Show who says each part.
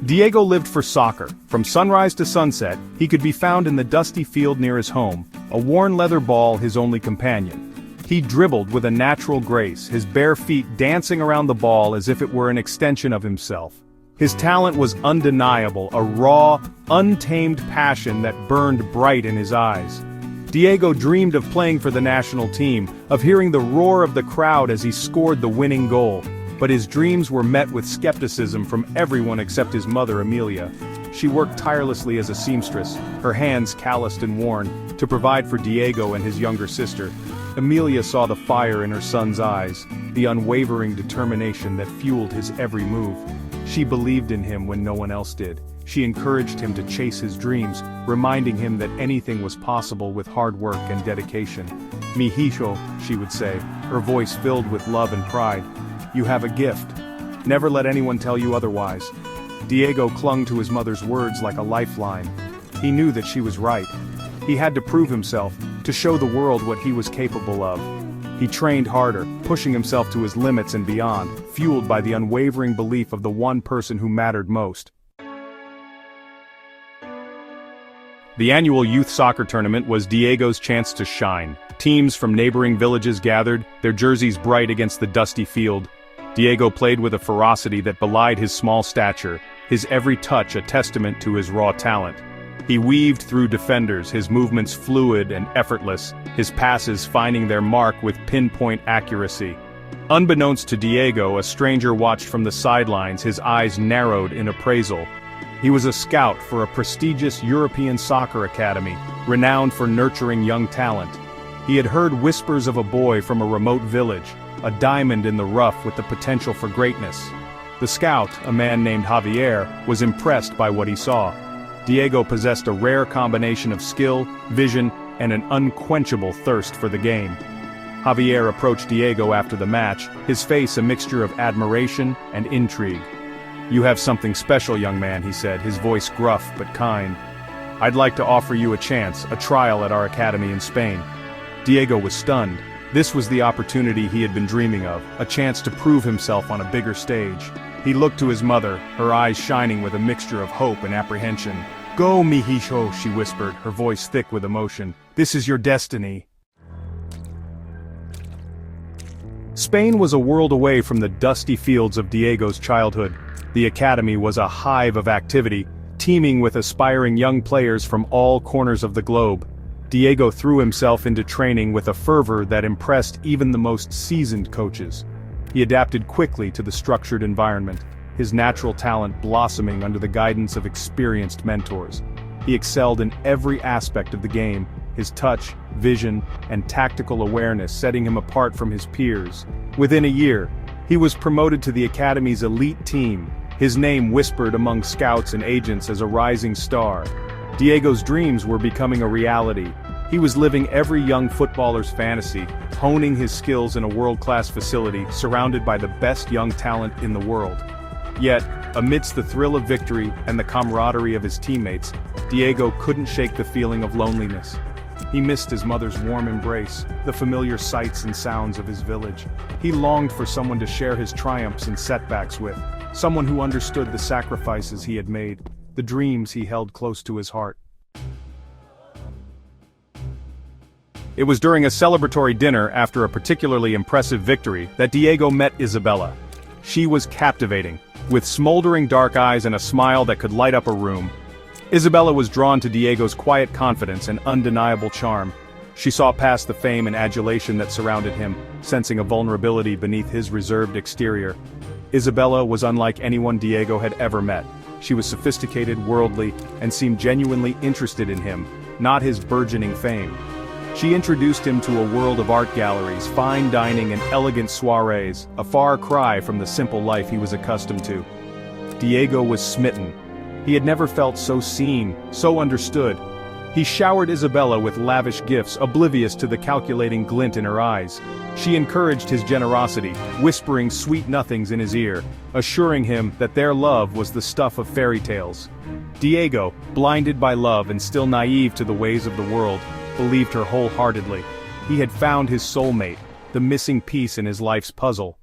Speaker 1: Diego lived for soccer. From sunrise to sunset, he could be found in the dusty field near his home, a worn leather ball his only companion. He dribbled with a natural grace, his bare feet dancing around the ball as if it were an extension of himself. His talent was undeniable, a raw, untamed passion that burned bright in his eyes. Diego dreamed of playing for the national team, of hearing the roar of the crowd as he scored the winning goal. But his dreams were met with skepticism from everyone except his mother, Amelia. She worked tirelessly as a seamstress, her hands calloused and worn, to provide for Diego and his younger sister. Amelia saw the fire in her son's eyes, the unwavering determination that fueled his every move. She believed in him when no one else did. She encouraged him to chase his dreams, reminding him that anything was possible with hard work and dedication. "Mi hijo," she would say, her voice filled with love and pride. "You have a gift. Never let anyone tell you otherwise." Diego clung to his mother's words like a lifeline. He knew that she was right. He had to prove himself, to show the world what he was capable of. He trained harder, pushing himself to his limits and beyond, fueled by the unwavering belief of the one person who mattered most. The annual youth soccer tournament was Diego's chance to shine. Teams from neighboring villages gathered, their jerseys bright against the dusty field. Diego played with a ferocity that belied his small stature, his every touch a testament to his raw talent. He weaved through defenders, his movements fluid and effortless, his passes finding their mark with pinpoint accuracy. Unbeknownst to Diego, a stranger watched from the sidelines, his eyes narrowed in appraisal. He was a scout for a prestigious European soccer academy, renowned for nurturing young talent. He had heard whispers of a boy from a remote village, a diamond in the rough with the potential for greatness. The scout, a man named Javier, was impressed by what he saw. Diego possessed a rare combination of skill, vision, and an unquenchable thirst for the game. Javier approached Diego after the match, his face a mixture of admiration and intrigue. "You have something special, young man," he said, his voice gruff but kind. "I'd like to offer you a chance, a trial at our academy in Spain." Diego was stunned. This was the opportunity he had been dreaming of, a chance to prove himself on a bigger stage. He looked to his mother, her eyes shining with a mixture of hope and apprehension. "Go, mi hijo," she whispered, her voice thick with emotion. "This is your destiny." Spain was a world away from the dusty fields of Diego's childhood. The academy was a hive of activity, teeming with aspiring young players from all corners of the globe. Diego threw himself into training with a fervor that impressed even the most seasoned coaches. He adapted quickly to the structured environment, his natural talent blossoming under the guidance of experienced mentors. He excelled in every aspect of the game, his touch, vision, and tactical awareness setting him apart from his peers. Within a year, he was promoted to the academy's elite team, his name whispered among scouts and agents as a rising star. Diego's dreams were becoming a reality. He was living every young footballer's fantasy, honing his skills in a world-class facility, surrounded by the best young talent in the world. Yet, amidst the thrill of victory and the camaraderie of his teammates, Diego couldn't shake the feeling of loneliness. He missed his mother's warm embrace, the familiar sights and sounds of his village. He longed for someone to share his triumphs and setbacks with, someone who understood the sacrifices he had made, the dreams he held close to his heart. It was during a celebratory dinner after a particularly impressive victory that Diego met Isabella. She was captivating, with smoldering dark eyes and a smile that could light up a room. Isabella was drawn to Diego's quiet confidence and undeniable charm. She saw past the fame and adulation that surrounded him, sensing a vulnerability beneath his reserved exterior. Isabella was unlike anyone Diego had ever met. She was sophisticated, worldly, and seemed genuinely interested in him, not his burgeoning fame. She introduced him to a world of art galleries, fine dining and elegant soirees, a far cry from the simple life he was accustomed to. Diego was smitten. He had never felt so seen, so understood. He showered Isabella with lavish gifts, oblivious to the calculating glint in her eyes. She encouraged his generosity, whispering sweet nothings in his ear, assuring him that their love was the stuff of fairy tales. Diego, blinded by love and still naive to the ways of the world, believed her wholeheartedly. He had found his soulmate, the missing piece in his life's puzzle.